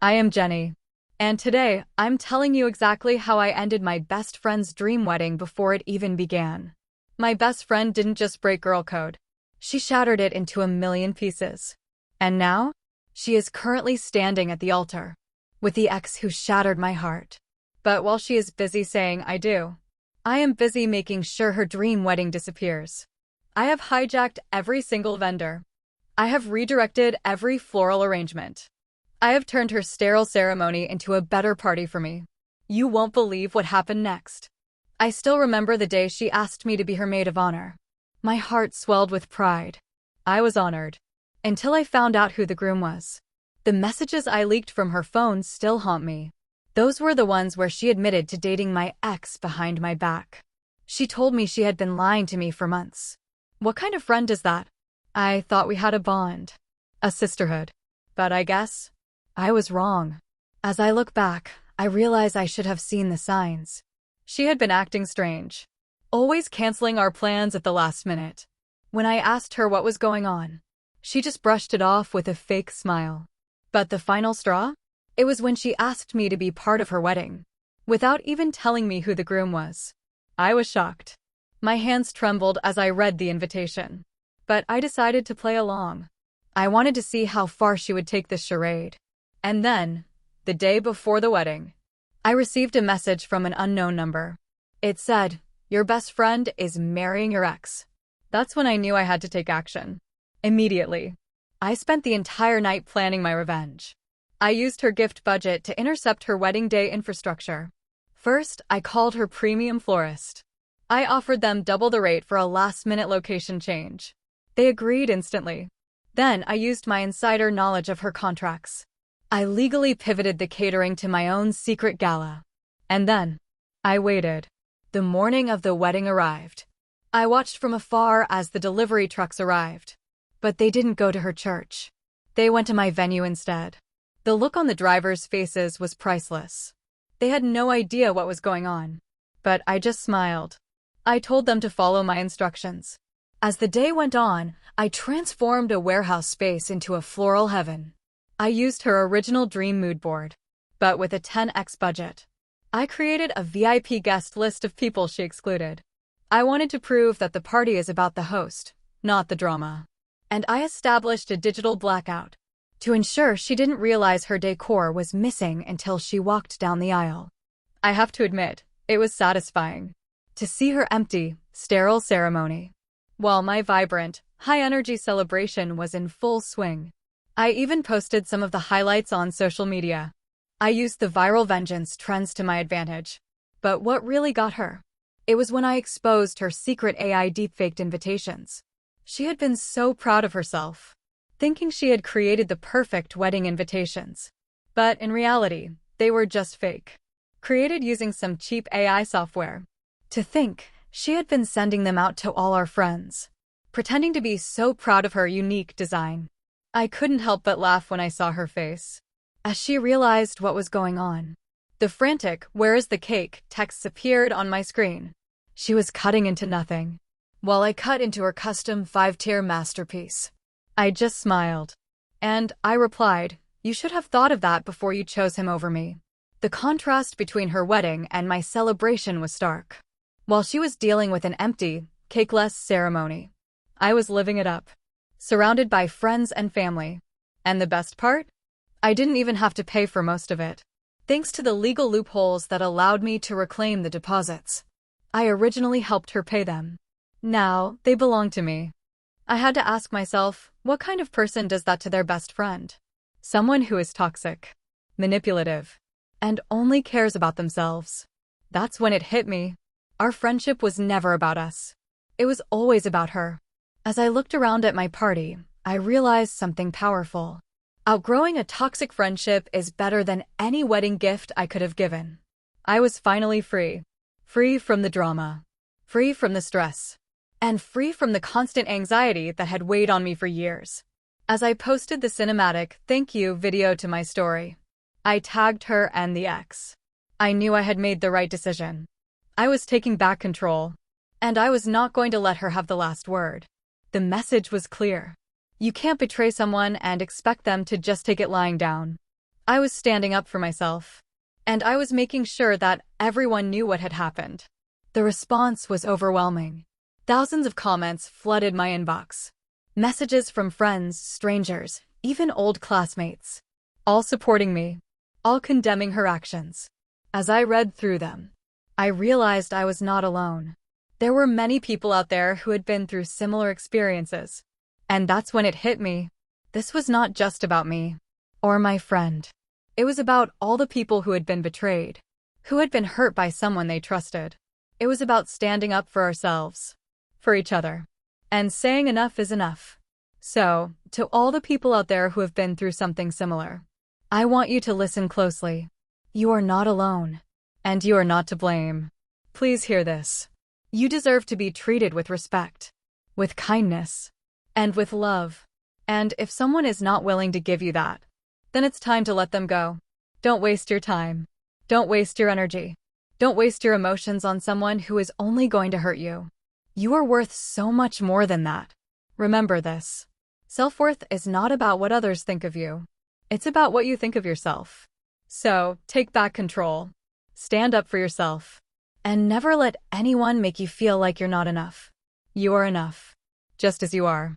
I am Jenny. And today, I'm telling you exactly how I ended my best friend's dream wedding before it even began. My best friend didn't just break girl code. She shattered it into a million pieces. And now, she is currently standing at the altar with the ex who shattered my heart. But while she is busy saying I do, I am busy making sure her dream wedding disappears. I have hijacked every single vendor. I have redirected every floral arrangement. I have turned her sterile ceremony into a better party for me. You won't believe what happened next. I still remember the day she asked me to be her maid of honor. My heart swelled with pride. I was honored. Until I found out who the groom was. The messages I leaked from her phone still haunt me. Those were the ones where she admitted to dating my ex behind my back. She told me she had been lying to me for months. What kind of friend is that? I thought we had a bond. A sisterhood. But I guess I was wrong. As I look back, I realize I should have seen the signs. She had been acting strange. Always canceling our plans at the last minute. When I asked her what was going on, she just brushed it off with a fake smile. But the final straw? It was when she asked me to be part of her wedding, without even telling me who the groom was. I was shocked. My hands trembled as I read the invitation. But I decided to play along. I wanted to see how far she would take this charade. And then, the day before the wedding, I received a message from an unknown number. It said, "Your best friend is marrying your ex." That's when I knew I had to take action. Immediately. I spent the entire night planning my revenge. I used her gift budget to intercept her wedding day infrastructure. First, I called her premium florist. I offered them double the rate for a last-minute location change. They agreed instantly. Then I used my insider knowledge of her contracts. I legally pivoted the catering to my own secret gala. And then, I waited. The morning of the wedding arrived. I watched from afar as the delivery trucks arrived. But they didn't go to her church. They went to my venue instead. The look on the drivers' faces was priceless. They had no idea what was going on. But I just smiled. I told them to follow my instructions. As the day went on, I transformed a warehouse space into a floral heaven. I used her original dream mood board, but with a 10x budget. I created a VIP guest list of people she excluded. I wanted to prove that the party is about the host, not the drama. And I established a digital blackout to ensure she didn't realize her decor was missing until she walked down the aisle. I have to admit, it was satisfying to see her empty, sterile ceremony, while my vibrant, high-energy celebration was in full swing. I even posted some of the highlights on social media. I used the viral vengeance trends to my advantage. But what really got her? It was when I exposed her secret AI deepfaked invitations. She had been so proud of herself, thinking she had created the perfect wedding invitations. But in reality, they were just fake, created using some cheap AI software. To think, she had been sending them out to all our friends, pretending to be so proud of her unique design. I couldn't help but laugh when I saw her face, as she realized what was going on. The frantic, "Where is the cake?" texts appeared on my screen. She was cutting into nothing, while I cut into her custom 5-tier masterpiece. I just smiled. And I replied, "You should have thought of that before you chose him over me." The contrast between her wedding and my celebration was stark. While she was dealing with an empty, cakeless ceremony, I was living it up, surrounded by friends and family. And the best part? I didn't even have to pay for most of it, thanks to the legal loopholes that allowed me to reclaim the deposits. I originally helped her pay them. Now, they belong to me. I had to ask myself, what kind of person does that to their best friend? Someone who is toxic, manipulative, and only cares about themselves. That's when it hit me. Our friendship was never about us. It was always about her. As I looked around at my party, I realized something powerful. Outgrowing a toxic friendship is better than any wedding gift I could have given. I was finally free. Free from the drama. Free from the stress. And free from the constant anxiety that had weighed on me for years. As I posted the cinematic thank you video to my story, I tagged her and the ex. I knew I had made the right decision. I was taking back control. And I was not going to let her have the last word. The message was clear. You can't betray someone and expect them to just take it lying down. I was standing up for myself. And I was making sure that everyone knew what had happened. The response was overwhelming. Thousands of comments flooded my inbox. Messages from friends, strangers, even old classmates. All supporting me. All condemning her actions. As I read through them, I realized I was not alone. There were many people out there who had been through similar experiences. And that's when it hit me. This was not just about me. Or my friend. It was about all the people who had been betrayed. Who had been hurt by someone they trusted. It was about standing up for ourselves. For each other. And saying enough is enough. So, to all the people out there who have been through something similar, I want you to listen closely. You are not alone. And you are not to blame. Please hear this. You deserve to be treated with respect. With kindness. And with love. And if someone is not willing to give you that, then it's time to let them go. Don't waste your time. Don't waste your energy. Don't waste your emotions on someone who is only going to hurt you. You are worth so much more than that. Remember this. Self-worth is not about what others think of you. It's about what you think of yourself. So, take back control. Stand up for yourself. And never let anyone make you feel like you're not enough. You are enough. Just as you are.